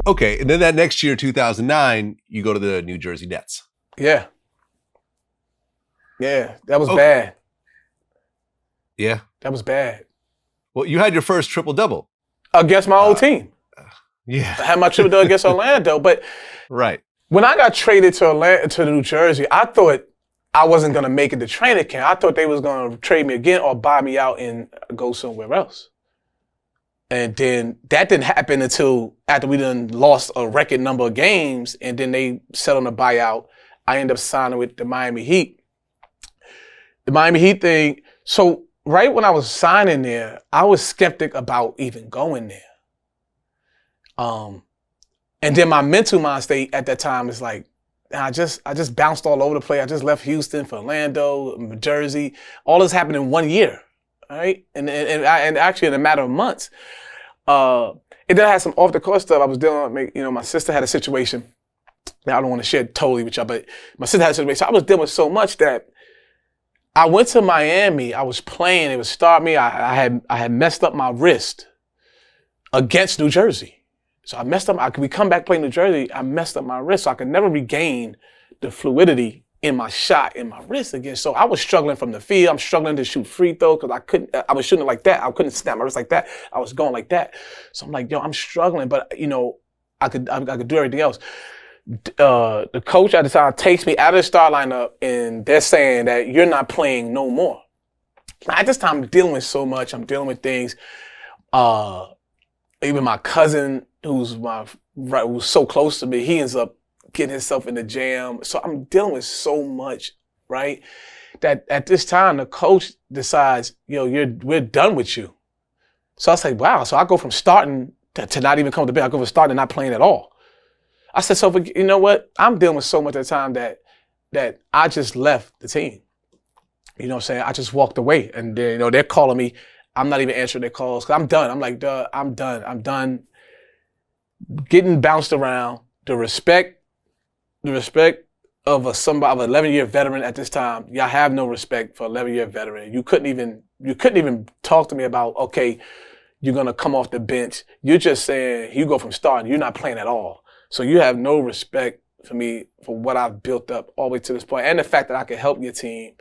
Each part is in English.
Okay, and then that next year, 2009, you go to the New Jersey Nets. Yeah. Yeah, that was bad. Yeah? That was bad. Well, you had your first triple-double. Against my old team. Yeah. I had my triple-double against Orlando, but right. When I got traded to New Jersey, I thought I wasn't going to make it to training camp. I thought they was going to trade me again or buy me out and go somewhere else. And then that didn't happen until after we done lost a record number of games, and then they settled on a buyout. I ended up signing with the Miami Heat. The Miami Heat thing, so right when I was signing there, I was skeptic about even going there. And then my mental mind state at that time is like, I just bounced all over the place. I just left Houston for Orlando, New Jersey. All this happened in 1 year, right? And actually in a matter of months. And then I had some off the court stuff I was dealing with. My sister had a situation. Now I don't want to share it totally with y'all, but my sister had a situation. So I was dealing with so much that I went to Miami. I was playing. It was start me. I had messed up my wrist against New Jersey. So I messed up. We come back playing New Jersey. I messed up my wrist, so I could never regain the fluidity in my shot in my wrist again. So I was struggling from the field. I'm struggling to shoot free throw because I was shooting like that. I couldn't snap my wrist like that. I was going like that. So I'm like, yo, I'm struggling, but I could do everything else. The coach at the time takes me out of the start lineup, and they're saying that you're not playing no more. At this time, I'm dealing with so much. I'm dealing with things. Even my cousin, who's so close to me, he ends up getting himself in the jam. So I'm dealing with so much, right? That at this time, the coach decides, we're done with you. So I say, wow. So I go from starting to not even come to bed. I go from starting to not playing at all. I said, so you know what? I'm dealing with so much at the time that I just left the team. You know what I'm saying? I just walked away. And then, they're calling me. I'm not even answering their calls because I'm done. I'm like, duh, I'm done. I'm done getting bounced around. The respect of an 11-year veteran at this time. Y'all have no respect for an 11-year veteran. You couldn't even talk to me about, okay, you're gonna come off the bench. You're just saying you go from starting. You're not playing at all. So you have no respect for me for what I've built up all the way to this point, and the fact that I could help your team.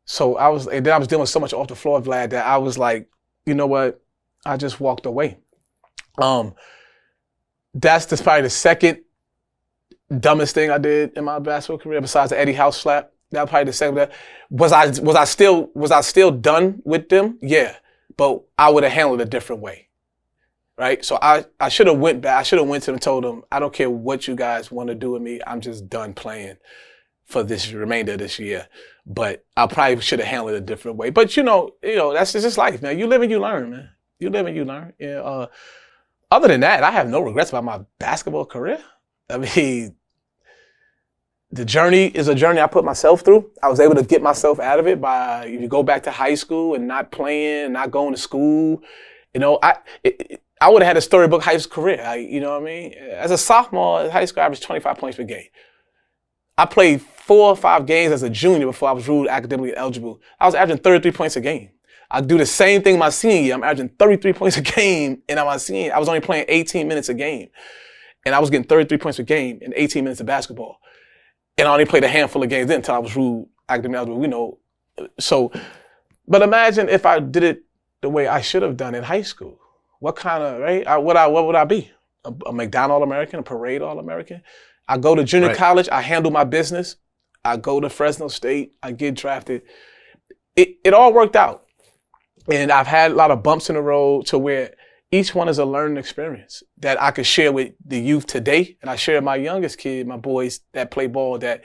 So I was dealing with so much off the floor, Vlad, that I was like, you know what? I just walked away. That's probably the second dumbest thing I did in my basketball career, besides the Eddie House slap. That was probably the second. Was I still done with them? Yeah, but I would have handled it a different way, right? So I should have went back. I should have went to them and told them, I don't care what you guys want to do with me. I'm just done playing for this remainder of this year. But I probably should have handled it a different way. But that's just life, man. You live and you learn, man. You live and you learn. Yeah. Other than that, I have no regrets about my basketball career. I mean, the journey is a journey I put myself through. I was able to get myself out of it by, if you go back to high school and not playing, not going to school, I would have had a storybook high school career. You know what I mean? As a sophomore in high school, I averaged 25 points per game. I played 4 or 5 games as a junior before I was ruled academically eligible. I was averaging 33 points a game. I do the same thing my senior year. I'm averaging 33 points a game, and my senior year, I was only playing 18 minutes a game. And I was getting 33 points a game in 18 minutes of basketball. And I only played a handful of games then until I was ruled academically eligible. But imagine if I did it the way I should have done in high school. What kind of, right? What would I be? A McDonald All-American, a Parade All-American? I go to junior college, I handle my business. I go to Fresno State, I get drafted. It all worked out. And I've had a lot of bumps in the road to where each one is a learning experience that I could share with the youth today. And I share with my youngest kid, my boys that play ball, that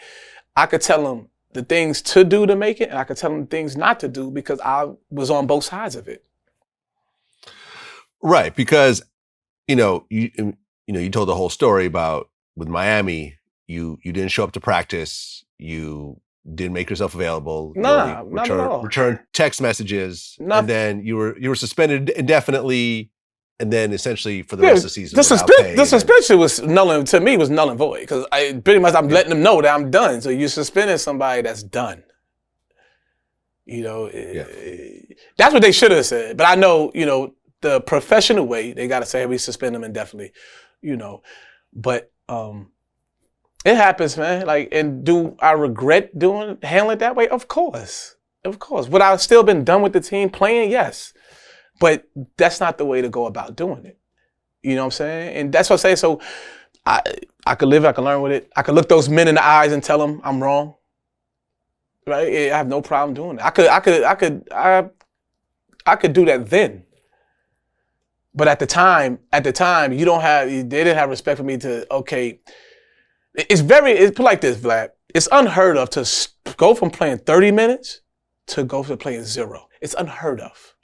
I could tell them the things to do to make it, and I could tell them things not to do because I was on both sides of it. Right, because you told the whole story about with Miami, you didn't show up to practice, you didn't make yourself available. Not at all. Return text messages, and then you were suspended indefinitely, and then essentially for the rest of the season. The suspension was null and void because I'm letting them know that I'm done. So you're suspending somebody that's done. That's what they should have said. But I know, the professional way, they got to say, hey, we suspend them indefinitely, you know. But it happens, man. Like, and do I regret handling it that way? Of course. Of course. Would I have still been done with the team playing? Yes. But that's not the way to go about doing it. You know what I'm saying? And that's what I say. So I could live, I could learn with it. I could look those men in the eyes and tell them I'm wrong. Right? I have no problem doing it. I could do that then. But at the time, they didn't have respect for me to, okay. It's put like this, Vlad. It's unheard of to go from playing 30 minutes to go to playing 0. It's unheard of.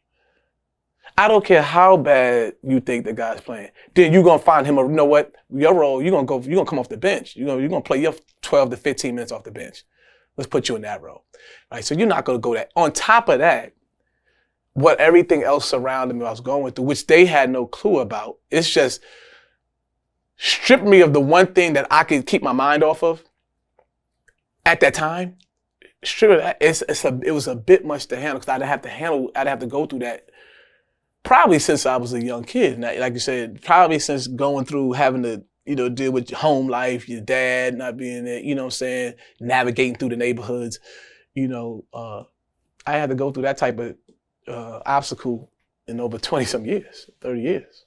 I don't care how bad you think the guy's playing. Then you're gonna find him you know what? Your role, you're gonna come off the bench. You're gonna play your 12 to 15 minutes off the bench. Let's put you in that role. Right? So you're not gonna go that. On top of that, what everything else surrounding me I was going through, which they had no clue about, it's just stripped me of the one thing that I could keep my mind off of at that time. It was a bit much to handle because I'd have to go through that probably since I was a young kid. Like you said, probably since going through having to, deal with your home life, your dad not being there, you know what I'm saying, navigating through the neighborhoods. I had to go through that type of obstacle in over 20 some years, 30 years.